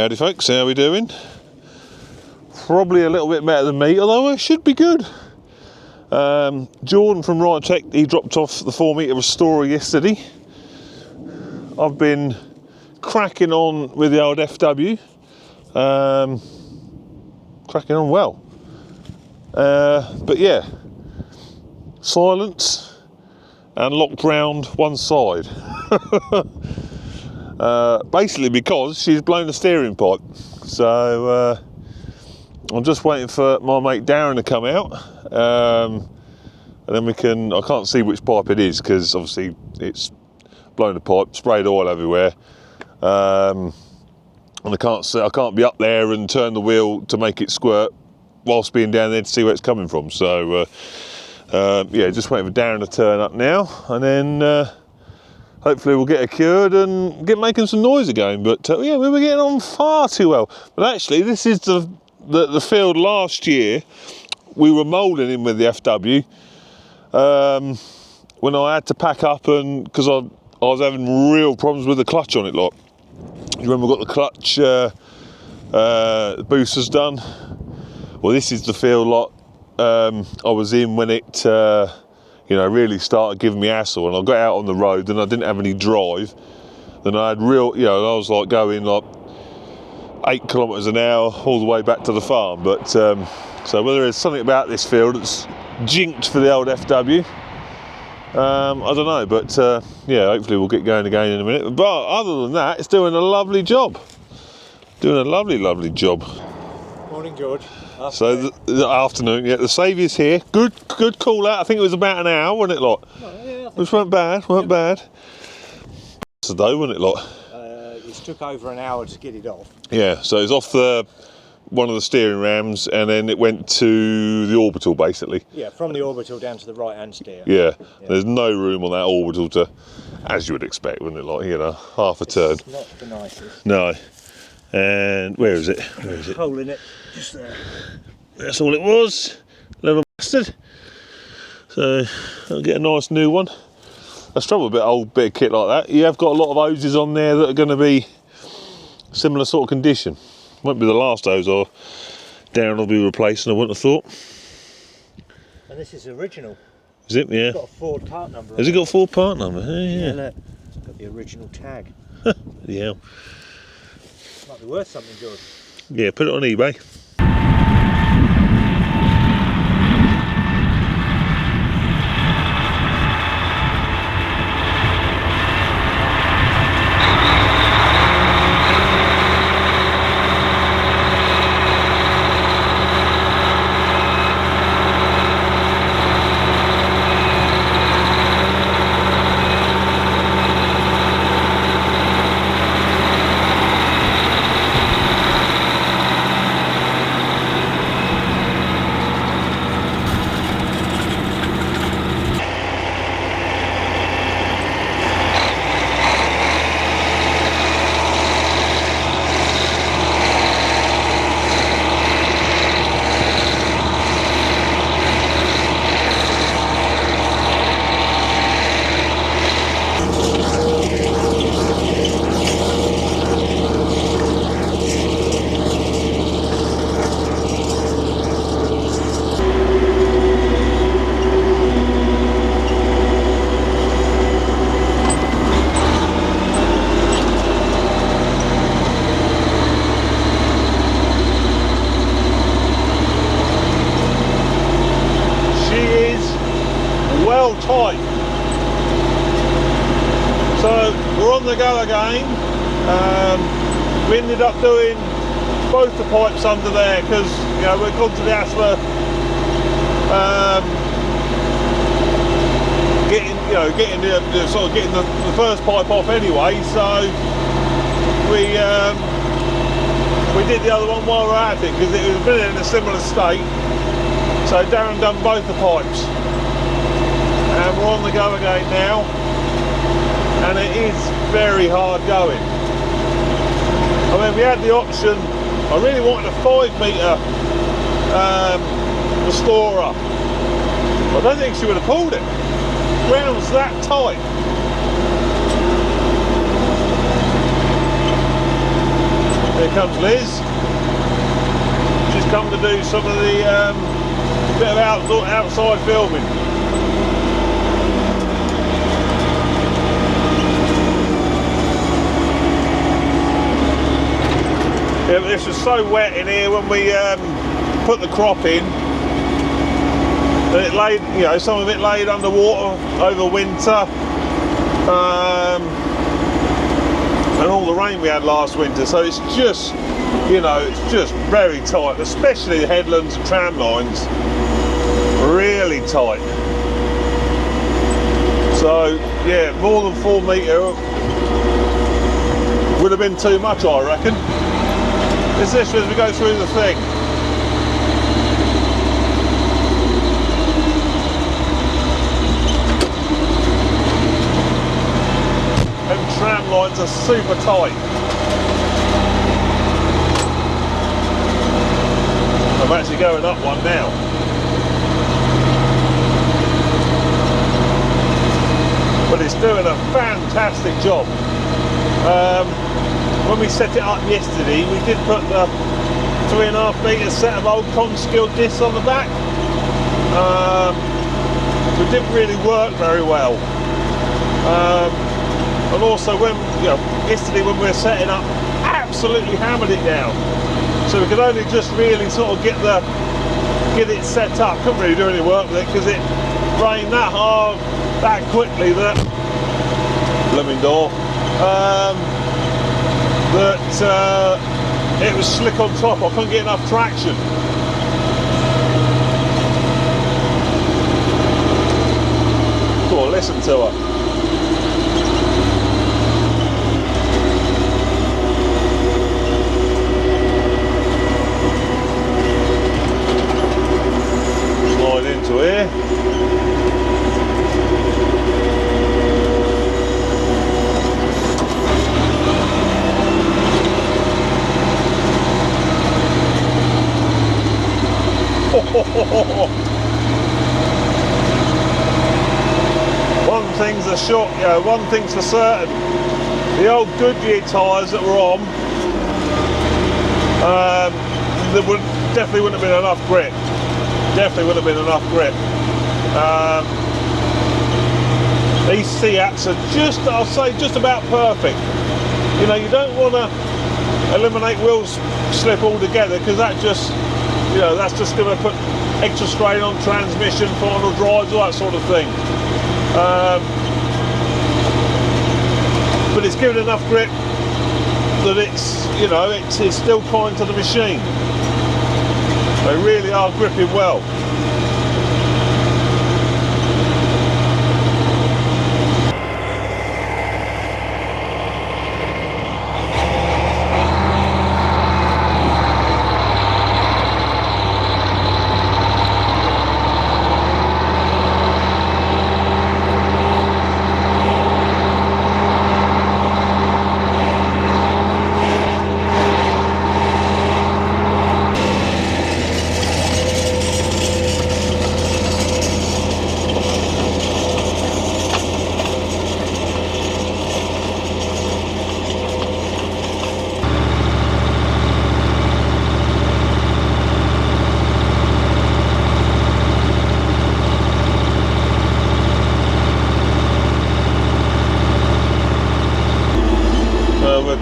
Howdy folks, how we doing? Probably a little bit better than me, although it should be good. Jordan from Ryetec, he dropped off the 4-metre Restorer yesterday. I've been cracking on with the old FW. Cracking on well. But yeah, silence and locked round one side. Basically because she's blown the steering pipe. So I'm just waiting for my mate Darren to come out, and then we can, I can't see which pipe it is because obviously it's blown the pipe, sprayed oil everywhere, and I can't be up there and turn the wheel to make it squirt whilst being down there to see where it's coming from. So yeah, just waiting for Darren to turn up now, and then hopefully we'll get it cured and get making some noise again. But yeah, we were getting on far too well. But actually, this is the field last year. We were moulding in with the FW when I had to pack up, and because I was having real problems with the clutch on it. Like, you remember, I got the clutch boosters done. Well, this is the field lot I was in when it you know, really started giving me hassle, and I got out on the road and I didn't have any drive. Then I had real, you know, I was like going like 8 kilometres an hour all the way back to the farm. But so whether there's something about this field that's jinxed for the old FW, I don't know. But yeah, hopefully we'll get going again in a minute. But other than that, it's doing a lovely job. Doing a lovely job. Morning, George. So the afternoon, yeah, the saviour's here. Good call out. I think it was about an hour, wasn't it, lot? Oh, yeah, which weren't bad, bad. Today, wasn't it, lot? It took over an hour to get it off. Yeah, so it's off one of the steering rams, and then it went to the orbital, basically. Yeah, from the orbital down to the right-hand steer. Yeah, there's no room on that orbital to, as you would expect, wouldn't it, like, you know, half a turn. It's not the nicest. No. And where is it? Where is it? Hole in it, just there. That's all it was. Leather bastard. So I'll get a nice new one. That's trouble with a old bit of kit like that. You have got a lot of hoses on there that are going to be similar sort of condition. Won't be the last hose or Darren will be replacing, I wouldn't have thought. And this is original. Is it? Yeah. It's got a Ford part number. Has it got a Ford part number? Yeah, look. It's got the original tag. Yeah. Might be worth something, George. Yeah, put it on eBay. Tight. So we're on the go again. We ended up doing both the pipes under there because, you know, we've gone to the hassle getting the first pipe off anyway. So we did the other one while we're at it because it was been in a similar state. So Darren done both the pipes. And we're on the go again now, and it is very hard going. I mean, we had the option, I really wanted a 5-metre Restorer. I don't think she would have pulled it. The ground's that tight. Here comes Liz. She's come to do some of the bit of outside filming. Yeah, but this was so wet in here when we put the crop in that it laid, you know, some of it laid underwater over winter, and all the rain we had last winter. So it's just, you know, it's just very tight, especially the headlands and tram lines, really tight. So yeah, more than 4 metre would have been too much, I reckon. Is this as we go through the thing? Them tram lines are super tight. I'm actually going up one now. But it's doing a fantastic job. When we set it up yesterday, we did put the 3.5 metre set of old Conskill discs on the back. It didn't really work very well. And also when, you know, yesterday when we were setting up, absolutely hammered it down. So we could only just really sort of get it set up. Couldn't really do any work with it because it rained that hard, that quickly that blooming door. That it was slick on top. I couldn't get enough traction. Come on, listen to her. Slide into here. One thing's for certain. The old Goodyear tyres that were on, there definitely wouldn't have been enough grip. Definitely wouldn't have been enough grip. These CEATs are just, I'll say, just about perfect. You know, you don't want to eliminate wheel slip altogether because that just, you know, that's just going to put extra strain on transmission, final drives, all that sort of thing. But it's given enough grip that it's, you know, it's still kind to the machine. They really are gripping well.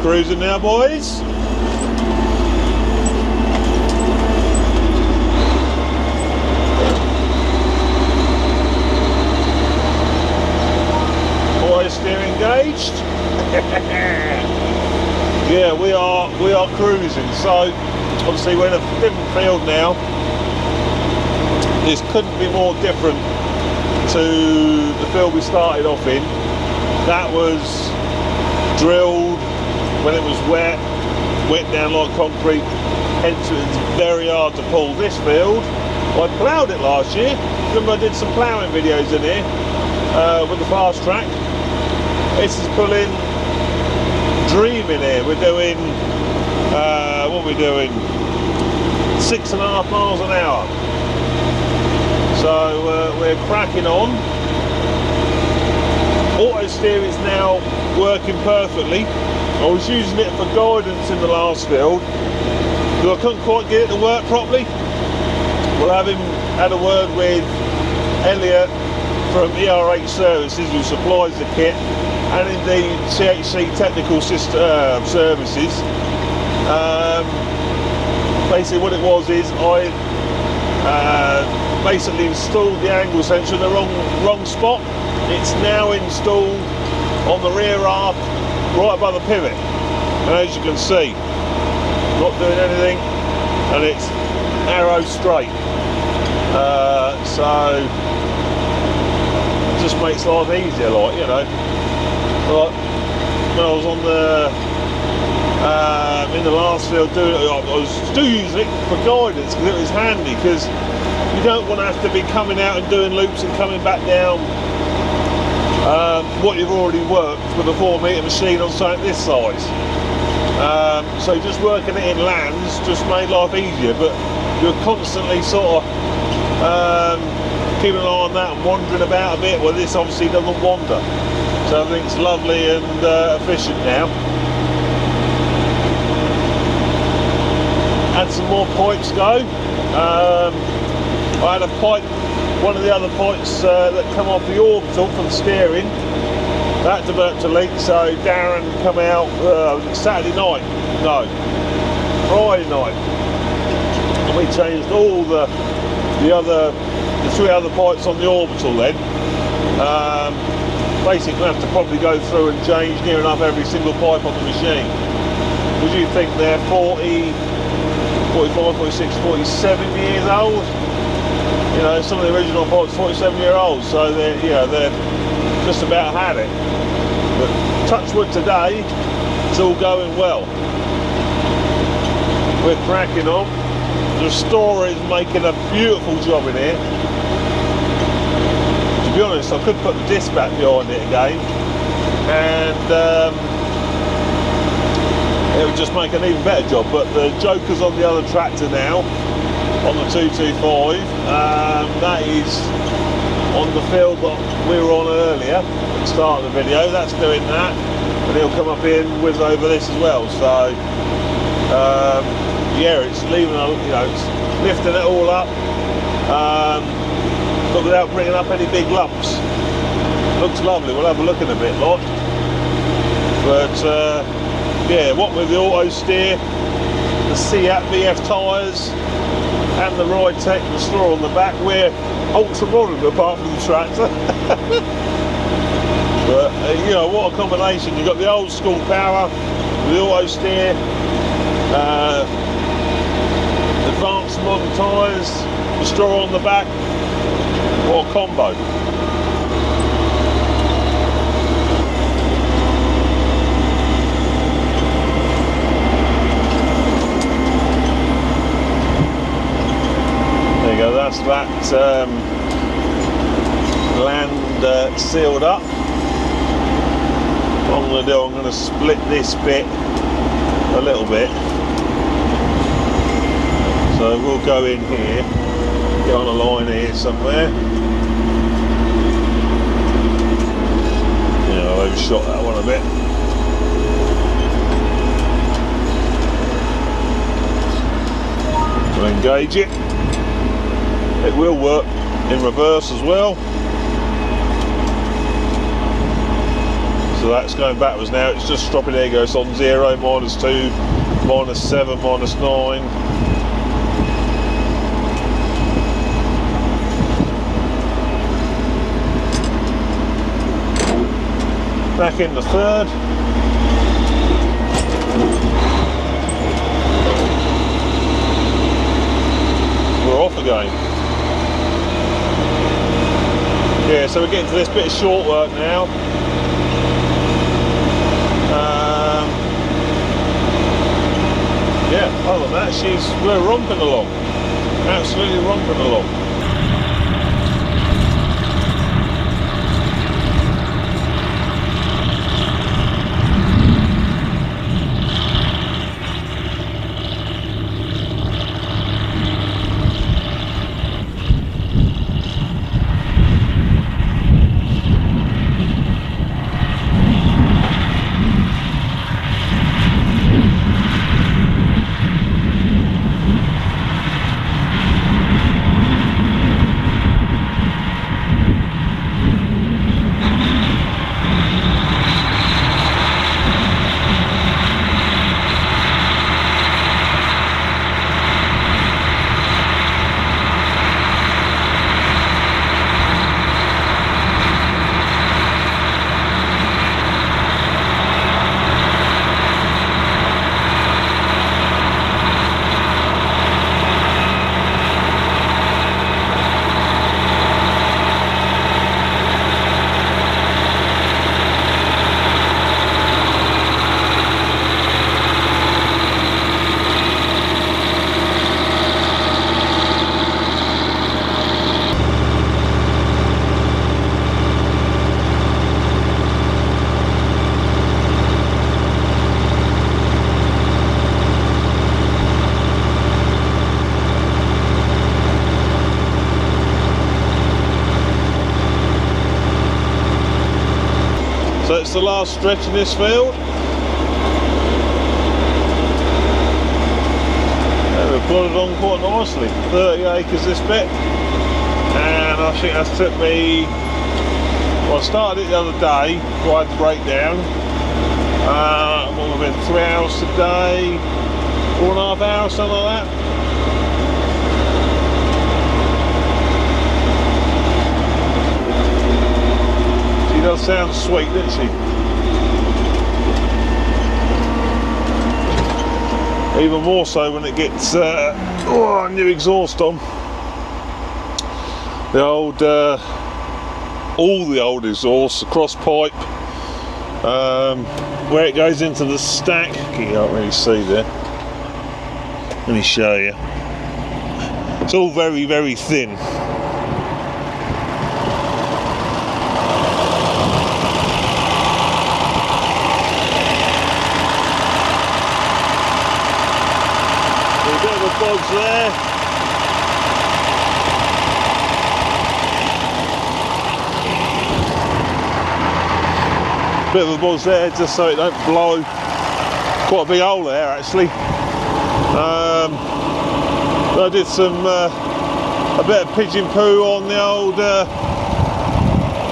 Cruising now, boys. Auto steer engaged. Yeah, we are cruising. So obviously we're in a different field now. This couldn't be more different to the field we started off in. That was drilled when it was wet down like concrete, hence it's very hard to pull. This field, I ploughed it last year. Remember I did some ploughing videos in here with the fast track. This is pulling dreaming here. We're doing, what are we doing? 6.5 miles an hour. So we're cracking on. Auto steer is now working perfectly. I was using it for guidance in the last field because I couldn't quite get it to work properly. Well, having had a word with Elliot from ERH Services, who supplies the kit, and indeed CHC Technical Services, basically what it was is I basically installed the angle sensor in the wrong spot. It's now installed on the rear arc right above the pivot, and as you can see, not doing anything, and it's arrow straight. So it just makes life easier, like, you know. Like when I was on the in the last field doing it, I was still using it for guidance because it was handy, because you don't want to have to be coming out and doing loops and coming back down what you've already worked with a 4 metre machine on something this size. So just working it in lands just made life easier, but you're constantly sort of keeping an eye on that and wandering about a bit. Well, this obviously doesn't wander, so everything's lovely and efficient now. Had some more pipes go. I had a pipe, one of the other pipes that come off the orbital for the steering, that developed a leak, so Darren come out Saturday night, no, Friday night, and we changed all the 3 other pipes on the orbital then. Basically going to have to probably go through and change near enough every single pipe on the machine, because you think they're 40, 45, 46, 47 years old. You know, some of the original pipes 47-year-olds, so they're just about had it. But touch wood today, it's all going well. We're cracking on. The restorer is making a beautiful job in here. To be honest, I could put the disc back behind it again, and it would just make an even better job. But the joker's on the other tractor now, on the 225, that is on the field that we were on earlier at the start of the video. That's doing that, and he'll come up here and whiz over this as well. So yeah, it's leaving, it's lifting it all up, but without bringing up any big lumps. Looks lovely. We'll have a look in a bit, lot. But yeah, what with the auto steer, the CEAT VF tyres, and the Ryetec Restorer on the back, we're ultra modern apart from the tractor. But you know, what a combination. You've got the old school power, the auto steer, advanced modern tyres, Restorer on the back. What a combo. There you go, that's that land sealed up. What I'm going to do, I'm going to split this bit a little bit. So we'll go in here, get on a line here somewhere. Yeah, I've overshot that one a bit. We'll engage it. It will work in reverse as well. So that's going backwards now. It's just dropping. There you go. It's on 0, -2, -7, -9. Back in the third. We're off again. Yeah, so we're getting to this bit of short work now. Yeah, other than that, we're romping along. Absolutely romping along. So it's the last stretch in this field. And we've plodded on quite nicely. 30 acres this bit. And I think that's took me, well, I started it the other day, quite a breakdown. What have been 3 hours today, 4.5 hours, something like that. She does sound sweet, doesn't she? Even more so when it gets new exhaust on. The old, all the old exhausts, the cross pipe, where it goes into the stack. You can't really see there. Let me show you. It's all very, very thin. A bit of a bodge there. Bit of a buzz there just so it don't blow. Quite a big hole there actually. I did some a bit of pigeon poo on the old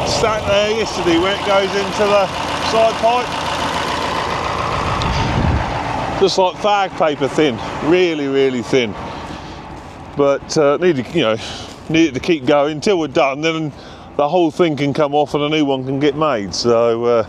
stack there yesterday where it goes into the side pipe. Just like fag paper thin, really, really thin. But needed to keep going until we're done. Then the whole thing can come off and a new one can get made. So.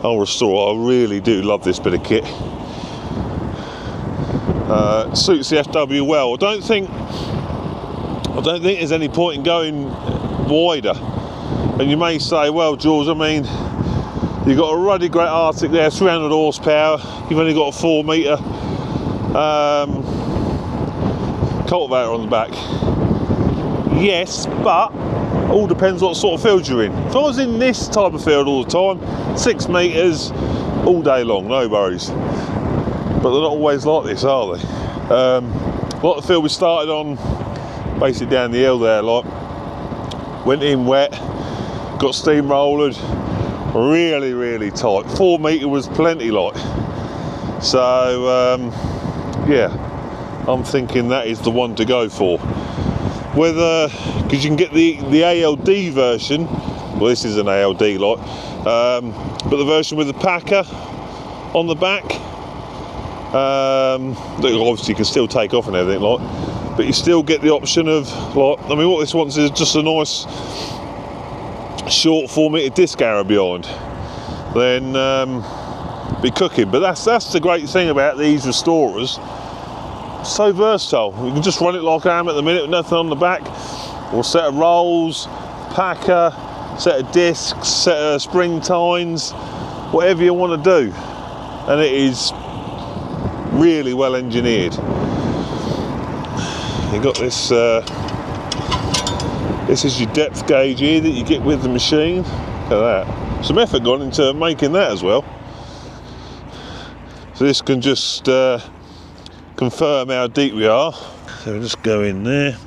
I'll restore. I really do love this bit of kit. Suits the FW well. I don't think there's any point in going wider. And you may say, well, George, I mean, you've got a ruddy great Arctic there, 300 horsepower. You've only got a 4 metre cultivator on the back. Yes, but all depends what sort of field you're in. If I was in this type of field all the time, 6 metres all day long, no worries. But they're not always like this, are they? Like the field we started on, basically down the hill there, like, went in wet, got steamrollered, really, really tight. 4 metre was plenty, like. So, yeah, I'm thinking that is the one to go for. Whether, because you can get the ALD version, well, this is an ALD lot, but the version with the packer on the back, that obviously you can still take off and everything, like, but you still get the option of, like, I mean, what this wants is just a nice short 4 metre disc arrow behind, then be cooking. But that's the great thing about these restorers. So versatile. You can just run it like I am at the minute with nothing on the back, or a set of rolls, packer, set of discs, set of spring tines, whatever you want to do, and it is really well engineered. You've got this this is your depth gauge here that you get with the machine. Look at that, some effort gone into making that as well. So this can just confirm how deep we are. So we'll just go in there.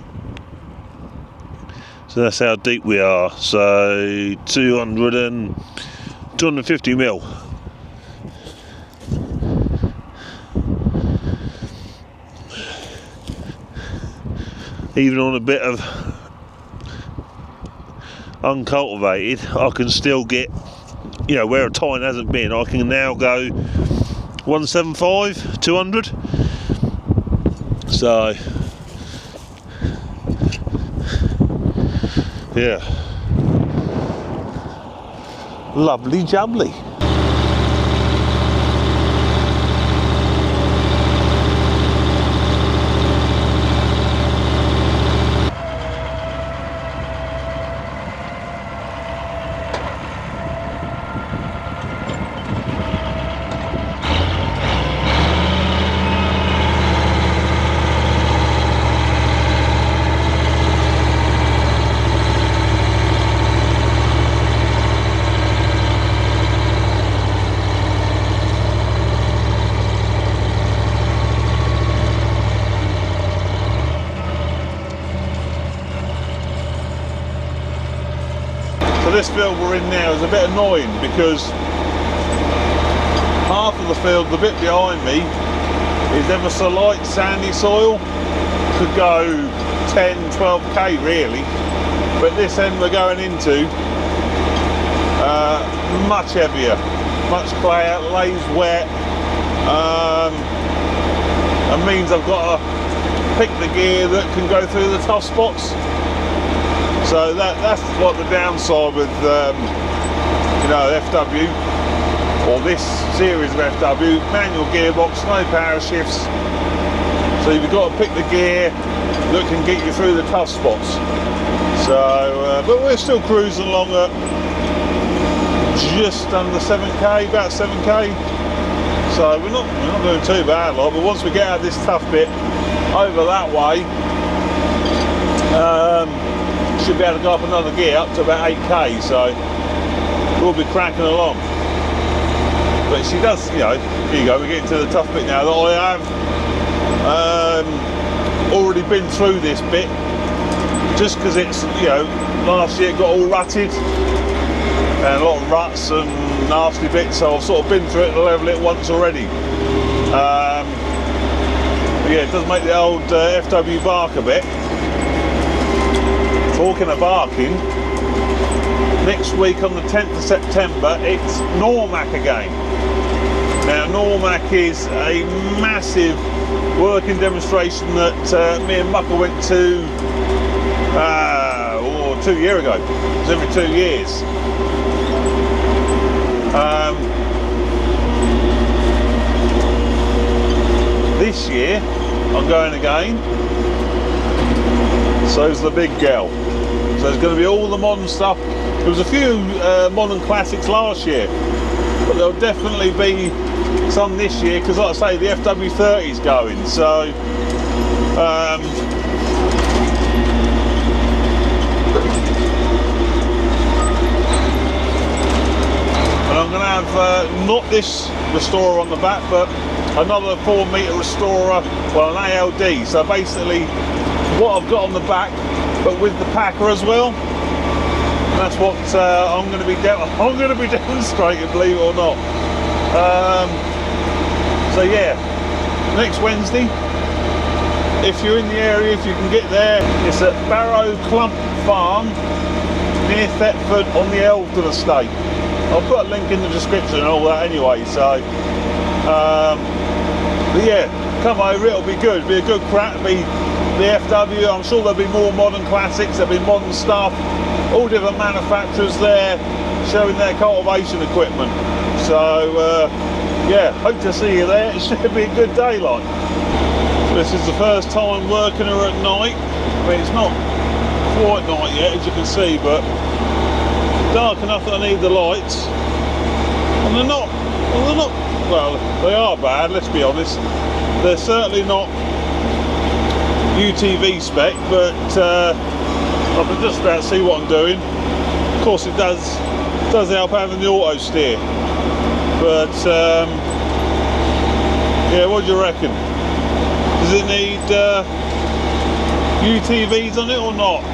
So that's how deep we are. So 250 mil. even on a bit of uncultivated, I can still get, you know, where a tine hasn't been, I can now go 175, 200. So yeah, lovely jubbly. This field we're in now is a bit annoying because half of the field, the bit behind me, is ever so light sandy soil. Could go 10, 12k really, but this end we're going into much heavier, much clay, lays wet, and means I've got to pick the gear that can go through the tough spots. So that's like the downside with you know, FW, or this series of FW, manual gearbox, no power shifts. So you've got to pick the gear that can get you through the tough spots. So, but we're still cruising along at just under 7k, about 7k. So we're not doing too bad, like. But once we get out of this tough bit over that way, should be able to go up another gear up to about 8k, so we'll be cracking along. But she does, you know, here you go, we're getting to the tough bit now that I have already been through this bit, just because it's, you know, last year it got all rutted and a lot of ruts and nasty bits, so I've sort of been through it to level it once already. But yeah, it does make the old FW bark a bit. Talking of barking, next week on the 10th of September it's NORMAC again. Now NORMAC is a massive working demonstration that me and Mucker went to 2 years ago. It's every 2 years. This year I'm going again, so's the big gal. So there's going to be all the modern stuff. There was a few modern classics last year, but there'll definitely be some this year, because like I say, the FW30 is going. So and I'm going to have not this restorer on the back, but another 4 metre restorer, well, an ALD. So basically what I've got on the back, but with the packer as well. That's what I'm going to be demonstrating, believe it or not. So yeah, next Wednesday, if you're in the area, if you can get there, it's at Barrow Clump Farm near Thetford on the Elveden Estate. I'll put a link in the description and all that anyway. So but yeah, come over, it'll be good. It'll be a good crack. It'll be the FW. I'm sure there'll be more modern classics, there'll be modern stuff, all different manufacturers there showing their cultivation equipment. So yeah, hope to see you there. It should be a good day, like. This is the first time working her at night. I mean, it's not quite night yet, as you can see, but dark enough that I need the lights. And they're not, well, they are bad, let's be honest. They're certainly not UTV spec, but I can just about see what I'm doing. Of course it does help having the auto steer, but yeah, what do you reckon? Does it need UTVs on it or not?